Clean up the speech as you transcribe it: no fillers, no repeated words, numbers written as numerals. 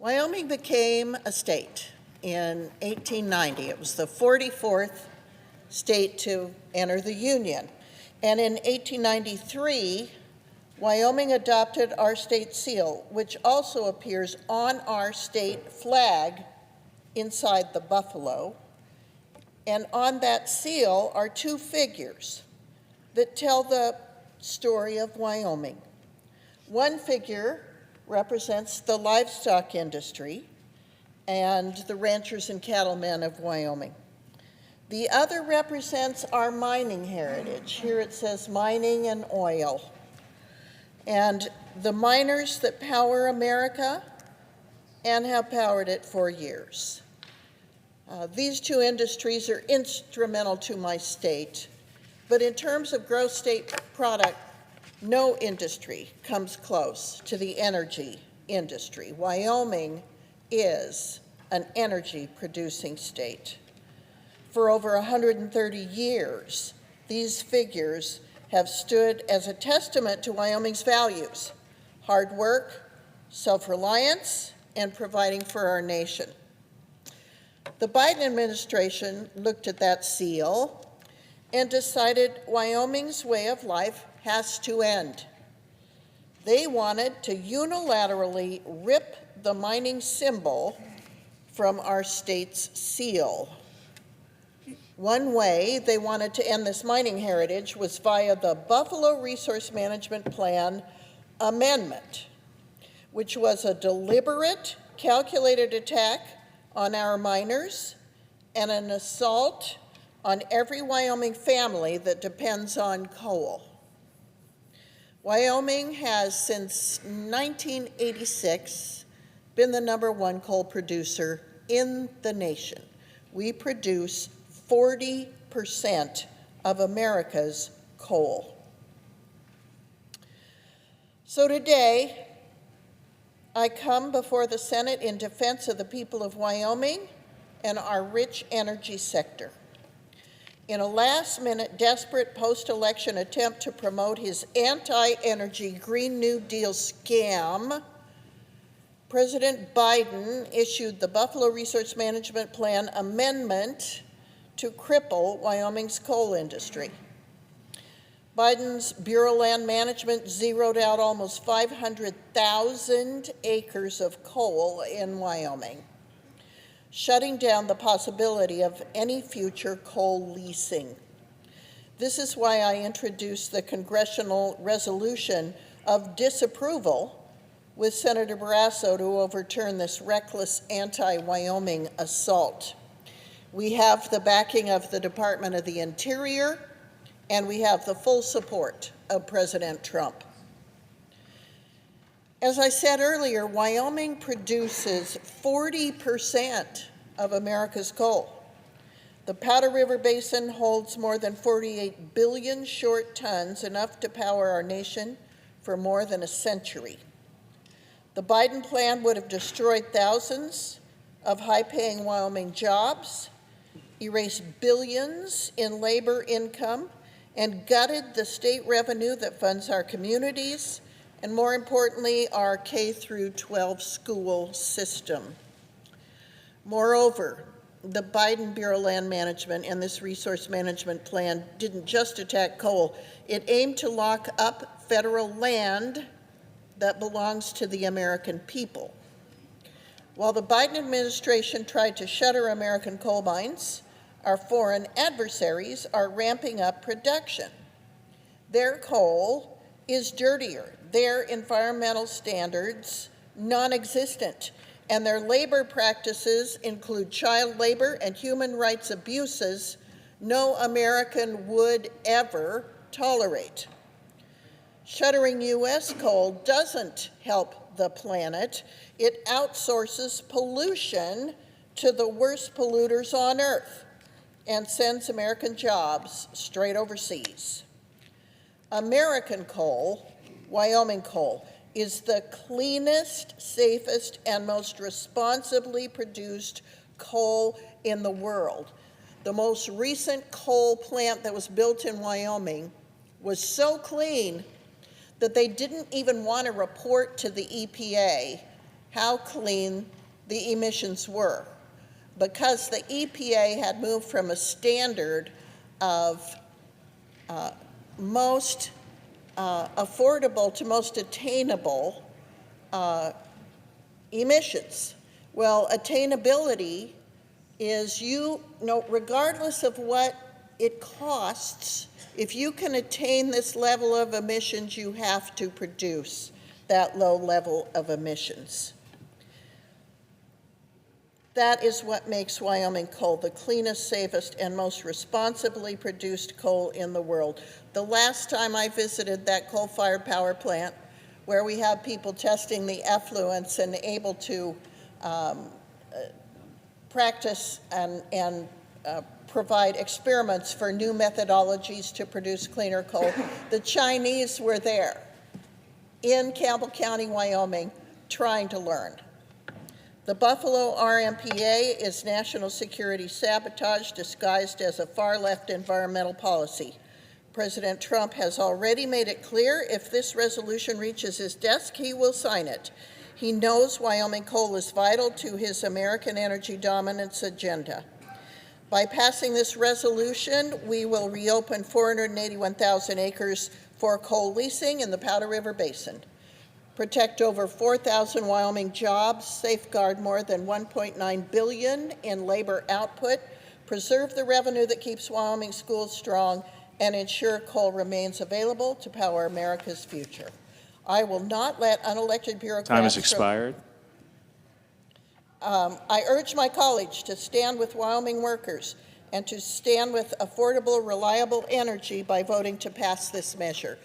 Wyoming became a state in 1890. It was the 44th state to enter the Union. And in 1893, Wyoming adopted our state seal, which also appears on our state flag inside the buffalo. And on that seal are two figures that tell the story of Wyoming. One figure represents the livestock industry and the ranchers and cattlemen of Wyoming. The other represents our mining heritage. Here it says mining and oil. And the miners that power America and have powered it for years. These two industries are instrumental to my state, but in terms of gross state product, no industry comes close to the energy industry. Wyoming is an energy producing state. For over 130 years, these figures have stood as a testament to Wyoming's values: hard work, self-reliance, and providing for our nation. The Biden administration looked at that seal and decided Wyoming's way of life has to end. They wanted to unilaterally rip the mining symbol from our state's seal. One way they wanted to end this mining heritage was via the Buffalo Resource Management Plan Amendment, which was a deliberate, calculated attack on our miners and an assault on every Wyoming family that depends on coal. Wyoming has, since 1986, been the #1 coal producer in the nation. We produce 40% of America's coal. So today, I come before the Senate in defense of the people of Wyoming and our rich energy sector. In a last-minute, desperate post-election attempt to promote his anti-energy Green New Deal scam, President Biden issued the Buffalo Resource Management Plan Amendment to cripple Wyoming's coal industry. Biden's Bureau of Land Management zeroed out almost 500,000 acres of coal in Wyoming, shutting down the possibility of any future coal leasing. This is why I introduced the congressional resolution of disapproval with Senator Barrasso to overturn this reckless anti-Wyoming assault. We have the backing of the Department of the Interior, and we have the full support of President Trump. As I said earlier, Wyoming produces 40% of America's coal. The Powder River Basin holds more than 48 billion short tons, enough to power our nation for more than a century. The Biden plan would have destroyed thousands of high-paying Wyoming jobs, erased billions in labor income, and gutted the state revenue that funds our communities, and more importantly, our K-12 school system. Moreover, the Biden Bureau of Land Management and this resource management plan didn't just attack coal. It aimed to lock up federal land that belongs to the American people. While the Biden administration tried to shutter American coal mines, our foreign adversaries are ramping up production. Their coal is dirtier, their environmental standards non-existent, and their labor practices include child labor and human rights abuses no American would ever tolerate. Shuttering U.S. coal doesn't help the planet. It outsources pollution to the worst polluters on Earth and sends American jobs straight overseas. American coal, Wyoming coal, is the cleanest, safest, and most responsibly produced coal in the world. The most recent coal plant that was built in Wyoming was so clean that they didn't even want to report to the EPA how clean the emissions were, because the EPA had moved from a standard of most affordable to most attainable emissions. Well, attainability is regardless of what it costs, if you can attain this level of emissions, you have to produce that low level of emissions. That is what makes Wyoming coal the cleanest, safest, and most responsibly produced coal in the world. The last time I visited that coal-fired power plant, where we have people testing the effluents and able to practice and provide experiments for new methodologies to produce cleaner coal, the Chinese were there in Campbell County, Wyoming, trying to learn. The Buffalo RMPA is national security sabotage disguised as a far-left environmental policy. President Trump has already made it clear if this resolution reaches his desk, he will sign it. He knows Wyoming coal is vital to his American energy dominance agenda. By passing this resolution, we will reopen 481,000 acres for coal leasing in the Powder River Basin, protect over 4,000 Wyoming jobs, safeguard more than $1.9 billion in labor output, preserve the revenue that keeps Wyoming schools strong, and ensure coal remains available to power America's future. I will not let unelected bureaucrats— Time has expired. I urge my colleagues to stand with Wyoming workers and to stand with affordable, reliable energy by voting to pass this measure.